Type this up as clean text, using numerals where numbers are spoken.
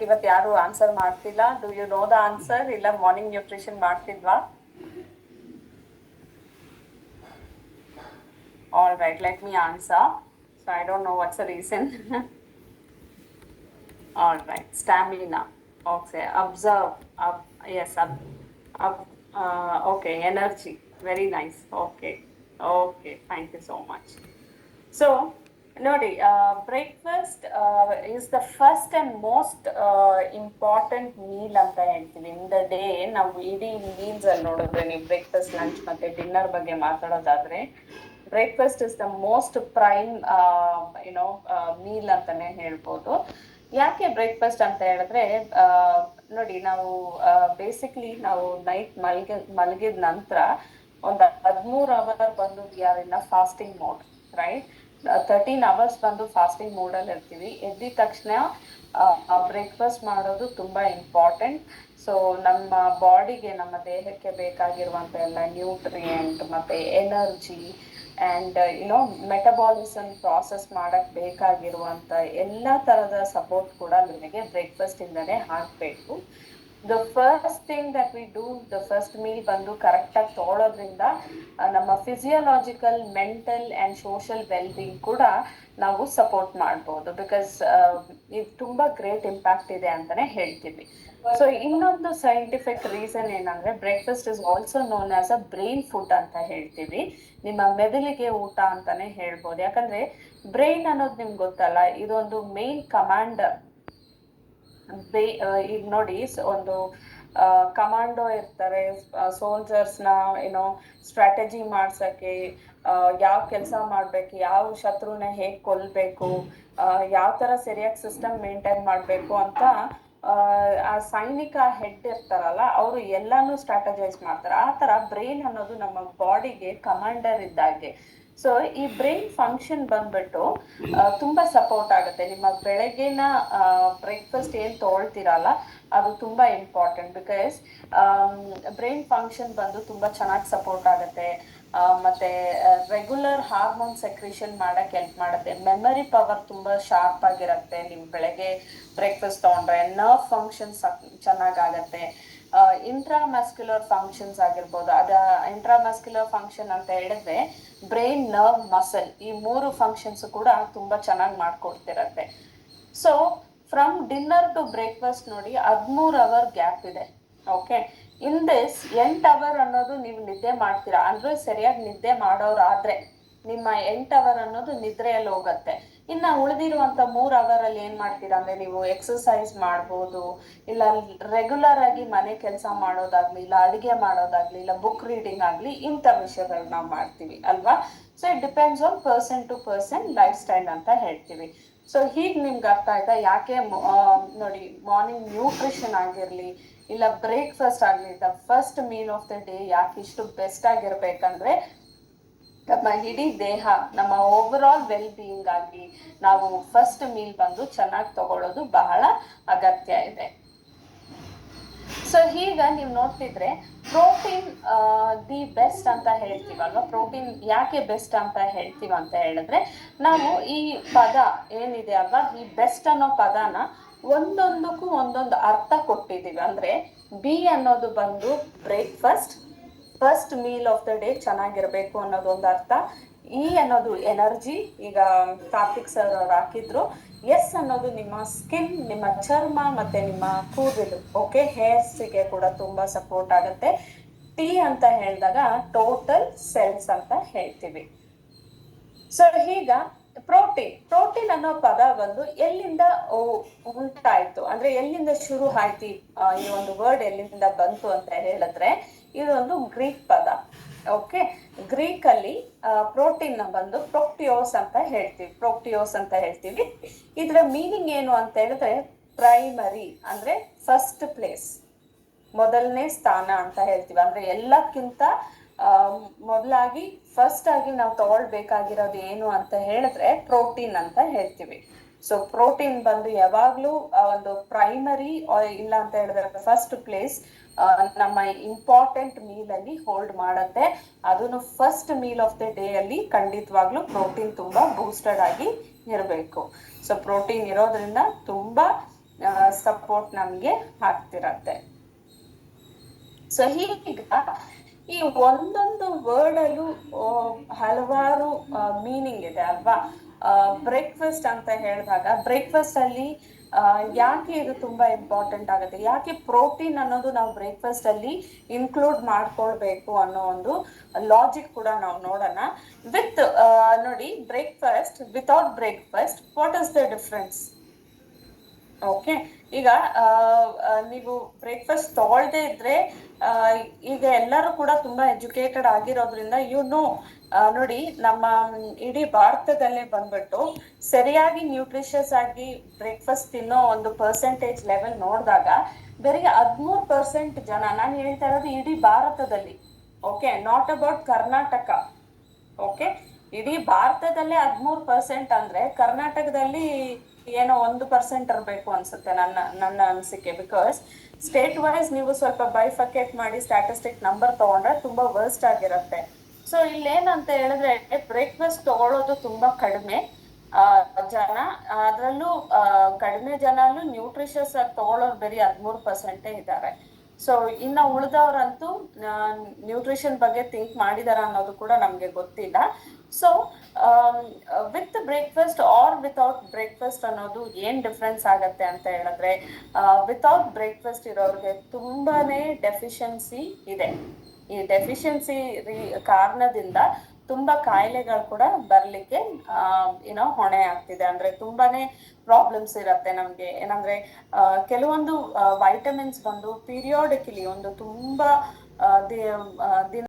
ಯಾಕೆ ಇವತ್ತು ಯಾರು ಆನ್ಸರ್ ಮಾಡ್ತಿಲ್ಲ? Do you know the answer? ಇಲ್ಲ ಮಾರ್ನಿಂಗ್ ನ್ಯೂಟ್ರಿಷನ್ ಮಾಡ್ತಿದ್ವಾ? All right, let me answer. So I don't know what's the reason. All right, stamina. Okay, observe. Yes, okay, energy. Very nice. Okay, okay, thank you so much. So, ನೋಡಿ, breakfast is the first and most important meal ಅಂತ ಹೇಳ್ತೀವಿ in the day. ನಾವು ಇಡೀ meals ಅಲ್ಲಿ ನೋಡಿದ್ರೆ, ನೀವು breakfast, lunch ಮತ್ತೆ dinner ಬಗ್ಗೆ ಮಾತಾಡೋದಾದ್ರೆ, breakfast is the most prime meal ಅಂತಾನೆ ಹೇಳ್ಬೋದು. ಯಾಕೆ ಬ್ರೇಕ್ಫಾಸ್ಟ್ ಅಂತ ಹೇಳಿದ್ರೆ, ನೋಡಿ, ನಾವು ಬೇಸಿಕ್ಲಿ ನಾವು ನೈಟ್ ಮಲಗಿದ ನಂತರ ಒಂದು 13 ಅವರ್ ಬಂದು we are in fasting mode, right? 13 hours ಬಂದು ಫಾಸ್ಟಿಂಗ್ ಮೋಡಲ್ಲಿ ಇರ್ತೀವಿ. ಎದ್ದಿದ ತಕ್ಷಣ ಬ್ರೇಕ್ಫಾಸ್ಟ್ ಮಾಡೋದು ತುಂಬ ಇಂಪಾರ್ಟೆಂಟ್. ಸೊ ನಮ್ಮ ಬಾಡಿಗೆ, ನಮ್ಮ ದೇಹಕ್ಕೆ ಬೇಕಾಗಿರುವಂಥ ಎಲ್ಲ ನ್ಯೂಟ್ರಿಯೆಂಟ್ ಮತ್ತು ಎನರ್ಜಿ ಆ್ಯಂಡ್ ಮೆಟಬಾಲಿಸಮ್ ಪ್ರಾಸೆಸ್ ಮಾಡೋಕ್ಕೆ ಬೇಕಾಗಿರುವಂಥ ಎಲ್ಲ ಥರದ ಸಪೋರ್ಟ್ ಕೂಡ ನಿಮಗೆ ಬ್ರೇಕ್ಫಾಸ್ಟಿಂದನೇ ಆಗಬೇಕು. The first thing that we do, the first meal ಬಂದು ಕರೆಕ್ಟಾಗಿ ತೊಗೊಳೋದ್ರಿಂದ ನಮ್ಮ physiological, mental and social wellbeing ಕೂಡ ನಾವು ಸಪೋರ್ಟ್ ಮಾಡ್ಬೋದು. ಬಿಕಾಸ್ ಇದು ತುಂಬ ಗ್ರೇಟ್ ಇಂಪ್ಯಾಕ್ಟ್ ಇದೆ ಅಂತಲೇ ಹೇಳ್ತೀವಿ. ಸೊ ಇನ್ನೊಂದು ಸೈಂಟಿಫಿಕ್ ರೀಸನ್ ಏನಂದರೆ, breakfast is also known as a brain food ಅಂತ ಹೇಳ್ತೀವಿ. ನಿಮ್ಮ ಮೆದುಳಿಗೆ ಊಟ ಅಂತಲೇ ಹೇಳ್ಬೋದು. ಯಾಕಂದರೆ ಬ್ರೈನ್ ಅನ್ನೋದು ನಿಮ್ಗೆ ಗೊತ್ತಲ್ಲ, ಇದೊಂದು ಮೇನ್ ಕಮಾಂಡರ್. ಈಗ ನೋಡಿ, ಒಂದು ಕಮಾಂಡೋ ಇರ್ತಾರೆ, ಸೋಲ್ಜರ್ಸ್ನ ಸ್ಟ್ರಾಟಜಿ ಮಾಡ್ಸೋಕ್ಕೆ, ಯಾವ ಕೆಲಸ ಮಾಡಬೇಕು, ಯಾವ ಶತ್ರುನ ಹೇಗೆ ಕೊಲ್ಲಬೇಕು, ಯಾವ ಥರ ಸರಿಯಾಗಿ ಸಿಸ್ಟಮ್ ಮೇಂಟೈನ್ ಮಾಡಬೇಕು ಅಂತ ಆ ಸೈನಿಕ ಹೆಡ್ ಇರ್ತಾರಲ್ಲ, ಅವರು ಎಲ್ಲಾನು ಸ್ಟ್ರಾಟಜೈಸ್ ಮಾಡ್ತಾರೆ. ಆ ಥರ ಬ್ರೈನ್ ಅನ್ನೋದು ನಮ್ಮ ಬಾಡಿಗೆ ಕಮಾಂಡರ್ ಇದ್ದಾಗೆ. ಸೊ ಈ ಬ್ರೈನ್ ಫಂಕ್ಷನ್ ಬಂದ್ಬಿಟ್ಟು ತುಂಬ ಸಪೋರ್ಟ್ ಆಗುತ್ತೆ. ನಿಮ್ಮ ಬೆಳಗ್ಗೆನ ಬ್ರೇಕ್ಫಾಸ್ಟ್ ಏನು ತೊಗೊಳ್ತೀರಲ್ಲ, ಅದು ತುಂಬ ಇಂಪಾರ್ಟೆಂಟ್. ಬಿಕಾಸ್ ಬ್ರೈನ್ ಫಂಕ್ಷನ್ ಬಂದು ತುಂಬ ಚೆನ್ನಾಗಿ ಸಪೋರ್ಟ್ ಆಗುತ್ತೆ. ಮತ್ತು ರೆಗ್ಯುಲರ್ ಹಾರ್ಮೋನ್ ಸೆಕ್ರೇಷನ್ ಮಾಡೋಕ್ಕೆ ಹೆಲ್ಪ್ ಮಾಡುತ್ತೆ. ಮೆಮರಿ ಪವರ್ ತುಂಬ ಶಾರ್ಪ್ ಆಗಿರುತ್ತೆ ನೀವು ಬೆಳಗ್ಗೆ ಬ್ರೇಕ್ಫಾಸ್ಟ್ ತೊಗೊಂಡ್ರೆ. ನರ್ವ್ ಫಂಕ್ಷನ್ಸ್ ಚೆನ್ನಾಗಾಗತ್ತೆ. ಇಂಟ್ರಾಮಸ್ಕ್ಯುಲರ್ ಫಂಕ್ಷನ್ಸ್ ಆಗಿರ್ಬೋದು. ಇಂಟ್ರಾಮಸ್ಕ್ಯುಲರ್ ಫಂಕ್ಷನ್ ಅಂತ ಹೇಳಿದ್ರೆ ಬ್ರೈನ್, ನರ್ವ್, ಮಸಲ್, ಈ 3 ಫಂಕ್ಷನ್ಸ್ ಕೂಡ ತುಂಬ ಚೆನ್ನಾಗಿ ಮಾಡ್ಕೊಡ್ತಿರತ್ತೆ. So from dinner to breakfast ನೋಡಿ 13 ಅವರ್ ಗ್ಯಾಪ್ ಇದೆ. ಓಕೆ, ಇನ್ ದಿಸ್ 8 ಅವರ್ ಅನ್ನೋದು ನೀವು ನಿದ್ದೆ ಮಾಡ್ತೀರಾ. ಅಂದರೆ ಸರಿಯಾಗಿ ನಿದ್ದೆ ಮಾಡೋರಾದರೆ ನಿಮ್ಮ 8 ಅವರ್ ಅನ್ನೋದು ನಿದ್ರೆಯಲ್ಲಿ ಹೋಗುತ್ತೆ. ಇನ್ನು ಉಳಿದಿರುವಂಥ 3 ಅವರಲ್ಲಿ ಏನು ಮಾಡ್ತೀರಾ ಅಂದರೆ, ನೀವು ಎಕ್ಸಸೈಸ್ ಮಾಡ್ಬೋದು, ಇಲ್ಲ ರೆಗ್ಯುಲರ್ ಆಗಿ ಮನೆ ಕೆಲಸ ಮಾಡೋದಾಗಲಿ, ಇಲ್ಲ ಅಡುಗೆ ಮಾಡೋದಾಗಲಿ, ಇಲ್ಲ ಬುಕ್ ರೀಡಿಂಗ್ ಆಗಲಿ, ಇಂಥ ವಿಷಯಗಳು ನಾವು ಮಾಡ್ತೀವಿ ಅಲ್ವಾ. So it depends on person to person life style ಅಂತ ಹೇಳ್ತೀವಿ. ಸೊ ಹೀಗೆ ನಿಮ್ಗೆ ಅರ್ಥ ಆಯ್ತಾ ಯಾಕೆ ನೋಡಿ, ಮಾರ್ನಿಂಗ್ ನ್ಯೂಟ್ರಿಷನ್ ಆಗಿರಲಿ, ಇಲ್ಲ ಬ್ರೇಕ್ಫಾಸ್ಟ್ ಆಗಲಿ, the first meal of the day ಯಾಕೆ ಇಷ್ಟು ಬೆಸ್ಟ್ ಆಗಿರ್ಬೇಕಂದ್ರೆ, ನಮ್ಮ ಇಡೀ ದೇಹ, ನಮ್ಮ ಓವರ್ ಆಲ್ ವೆಲ್ ಬೀಯಿಂಗ್ ಆಗಿ ನಾವು ಫಸ್ಟ್ ಮೀಲ್ ಬಂದು ಚೆನ್ನಾಗಿ ತಗೊಳ್ಳೋದು ಬಹಳ ಅಗತ್ಯ ಇದೆ. ಸೊ ಈಗ ನೀವು ನೋಡ್ತಿದ್ರೆ ಪ್ರೋಟೀನ್ ದಿ ಬೆಸ್ಟ್ ಅಂತ ಹೇಳ್ತೀವಲ್ವ. ಪ್ರೋಟೀನ್ ಯಾಕೆ ಬೆಸ್ಟ್ ಅಂತ ಹೇಳ್ತೀವಿ ಅಂತ ಹೇಳಿದ್ರೆ, ನಾವು ಈ ಪದ ಏನಿದೆ ಅಲ್ವಾ, ಈ ಬೆಸ್ಟ್ ಅನ್ನೋ ಪದನ ಒಂದೊಂದಕ್ಕೂ ಒಂದೊಂದು ಅರ್ಥ ಕೊಟ್ಟಿದ್ದೀವಿ. ಅಂದರೆ ಬಿ ಅನ್ನೋದು ಬಂದು breakfast, first meal of the day ಚೆನ್ನಾಗಿರಬೇಕು ಅನ್ನೋದೊಂದು ಅರ್ಥ. ಇ ಅನ್ನೋದು ಎನರ್ಜಿ, ಈಗ ಕಾರ್ತಿಕ್ ಸರ್ ಅವ್ರು ಹಾಕಿದ್ರು. ಎಸ್ ಅನ್ನೋದು ನಿಮ್ಮ ಸ್ಕಿನ್, ನಿಮ್ಮ ಚರ್ಮ ಮತ್ತು ನಿಮ್ಮ ಕೂದಲು, ಓಕೆ, ಹೇರ್ಸಿಗೆ ಕೂಡ ತುಂಬ ಸಪೋರ್ಟ್ ಆಗುತ್ತೆ. ಟಿ ಅಂತ ಹೇಳಿದಾಗ ಟೋಟಲ್ ಸೆಲ್ಸ್ ಅಂತ ಹೇಳ್ತೀವಿ. ಸೊ ಈಗ ಪ್ರೋಟೀನ್ ಅನ್ನೋ ಪದ ಬಂದು ಎಲ್ಲಿಂದ ಉಂಟಾಯ್ತು ಅಂದ್ರೆ, ಎಲ್ಲಿಂದ ಶುರು ಆಯ್ತು ಈ ಒಂದು ವರ್ಡ್ ಎಲ್ಲಿಂದ ಬಂತು ಅಂತ ಹೇಳಿದ್ರೆ, ಇದೊಂದು ಗ್ರೀಕ್ ಪದ. ಓಕೆ, ಗ್ರೀಕ್ ಅಲ್ಲಿ ಪ್ರೋಟೀನ್ ಬಂದು ಪ್ರೊಕ್ಟಿಯೋಸ್ ಅಂತ ಹೇಳ್ತೀವಿ. ಇದರ ಮೀನಿಂಗ್ ಏನು ಅಂತ ಹೇಳಿದ್ರೆ, ಪ್ರೈಮರಿ ಅಂದ್ರೆ ಫಸ್ಟ್ ಪ್ಲೇಸ್, ಮೊದಲನೇ ಸ್ಥಾನ ಅಂತ ಹೇಳ್ತೀವಿ. ಅಂದ್ರೆ ಎಲ್ಲಕ್ಕಿಂತ ಮೊದಲಾಗಿ ಫಸ್ಟ್ ಆಗಿ ನಾವು ತಗೊಳ್ಬೇಕಾಗಿರೋದು ಏನು ಅಂತ ಹೇಳಿದ್ರೆ ಪ್ರೋಟೀನ್ ಅಂತ ಹೇಳ್ತೀವಿ. ಸೊ ಪ್ರೋಟೀನ್ ಬಂದು ಯಾವಾಗ್ಲೂ ಒಂದು ಪ್ರೈಮರಿ ಇಲ್ಲ ಅಂತ ಹೇಳಿದ್ರೆ ಫಸ್ಟ್ ಪ್ಲೇಸ್ ನಮ್ಮ ಇಂಪಾರ್ಟೆಂಟ್ ಮೀಲ್ ಅಲ್ಲಿ ಹೋಲ್ಡ್ ಮಾಡುತ್ತೆ. ಅದನ್ನು first meal of the day ಅಲ್ಲಿ ಖಂಡಿತವಾಗ್ಲೂ ಪ್ರೋಟೀನ್ ತುಂಬಾ ಬೂಸ್ಟೆಡ್ ಆಗಿ ಇರಬೇಕು. ಸೊ ಪ್ರೋಟೀನ್ ಇರೋದ್ರಿಂದ ತುಂಬಾ ಸಪೋರ್ಟ್ ನಮ್ಗೆ ಆಗ್ತಿರತ್ತೆ. ಸೊ ಈಗ ಈ ಒಂದೊಂದು ವರ್ಡ್ ಅಲ್ಲೂ ಹಲವಾರು ಮೀನಿಂಗ್ ಇದೆ ಅಲ್ವಾ. ಬ್ರೇಕ್ಫಾಸ್ಟ್ ಅಂತ ಹೇಳಿದಾಗ ಬ್ರೇಕ್ಫಾಸ್ಟ್ ಅಲ್ಲಿ ಯಾಕೆ ಇದು ತುಂಬಾ ಇಂಪಾರ್ಟೆಂಟ್ ಆಗುತ್ತೆ, ಯಾಕೆ ಪ್ರೋಟೀನ್ ಅನ್ನೋದು ನಾವು ಬ್ರೇಕ್ಫಾಸ್ಟ್ ಅಲ್ಲಿ ಇನ್ಕ್ಲೂಡ್ ಮಾಡ್ಕೊಳ್ಬೇಕು ಅನ್ನೋ ಒಂದು ಲಾಜಿಕ್ ಕೂಡ ನಾವು ನೋಡೋಣ. ವಿತ್ ನೋಡಿ, breakfast without breakfast what is the difference? Okay, ಈಗ ನೀವು ಬ್ರೇಕ್ಫಾಸ್ಟ್ ತಗೊಳ್ದೇ ಇದ್ರೆ ಈಗ ಎಲ್ಲರೂ ಕೂಡ ತುಂಬಾ ಎಜುಕೇಟೆಡ್ ಆಗಿರೋದ್ರಿಂದ ನೋಡಿ, ನಮ್ಮ ಇಡೀ ಭಾರತದಲ್ಲೇ ಬಂದ್ಬಿಟ್ಟು ಸರಿಯಾಗಿ ನ್ಯೂಟ್ರಿಷಿಯಸ್ ಆಗಿ ಬ್ರೇಕ್ಫಾಸ್ಟ್ ತಿನ್ನೋ ಒಂದು ಪರ್ಸೆಂಟೇಜ್ ಲೆವೆಲ್ ನೋಡಿದಾಗ ಬರೀ 13% ಜನ, ನಾನು ಹೇಳ್ತಾ ಇರೋದು ಇಡೀ ಭಾರತದಲ್ಲಿ, okay, not about Karnataka. Okay, ಇಡೀ ಭಾರತದಲ್ಲೇ 13% ಅಂದ್ರೆ ಕರ್ನಾಟಕದಲ್ಲಿ ಏನೋ 1% ಇರಬೇಕು ಅನ್ಸುತ್ತೆ ನನ್ನ ಅನಿಸಿಕೆ. ಬಿಕಾಸ್ ಸ್ಟೇಟ್ ವೈಸ್ ನೀವು ಸ್ವಲ್ಪ ಬೈಫಕೇಟ್ ಮಾಡಿ ಸ್ಟ್ಯಾಟಿಸ್ಟಿಕ್ ನಂಬರ್ ತಗೊಂಡ್ರೆ ತುಂಬಾ ವರ್ಸ್ಟ್ ಆಗಿರುತ್ತೆ. ಸೊ ಇಲ್ಲೇನಂತ ಹೇಳಿದ್ರೆ ಬ್ರೇಕ್ಫಾಸ್ಟ್ ತಗೊಳ್ಳೋದು ತುಂಬಾ ಕಡಿಮೆ ಜನ, ಅದರಲ್ಲೂ ಕಡಿಮೆ ಜನಲ್ಲೂ ನ್ಯೂಟ್ರಿಷಿಯಸ್ ಆಗಿ ತಗೊಳ್ಳೋರು ಬರೀ 13% ಇದ್ದಾರೆ. ಸೊ ಇನ್ನ ಉಳಿದವರಂತೂ ನ್ಯೂಟ್ರಿಷನ್ ಬಗ್ಗೆ ಥಿಂಕ್ ಮಾಡಿದಾರ ಅನ್ನೋದು ಕೂಡ ನಮ್ಗೆ ಗೊತ್ತಿಲ್ಲ. So with breakfast or without breakfast ಅನ್ನೋದು ಏನ್ ಡಿಫ್ರೆನ್ಸ್ ಆಗತ್ತೆ ಅಂತ ಹೇಳಿದ್ರೆ, ವಿತೌಟ್ ಬ್ರೇಕ್ಫಾಸ್ಟ್ ಇರೋರಿಗೆ ತುಂಬಾನೇ ಡೆಫಿಷಿಯನ್ಸಿ ಇದೆ. ಈ ಡೆಫಿಷಿಯನ್ಸಿ ಕಾರಣದಿಂದ ತುಂಬಾ ಕಾಯಿಲೆಗಳು ಕೂಡ ಬರ್ಲಿಕ್ಕೆ ಹೊಣೆ ಆಗ್ತಿದೆ. ಅಂದ್ರೆ ತುಂಬಾನೇ ಪ್ರಾಬ್ಲಮ್ಸ್ ಇರತ್ತೆ ನಮ್ಗೆ. ಏನಂದ್ರೆ ಕೆಲವೊಂದು ವೈಟಮಿನ್ಸ್ ಬಂದು ಪೀರಿಯಾಡಿಕಲಿ ಒಂದು ತುಂಬಾ ದಿನ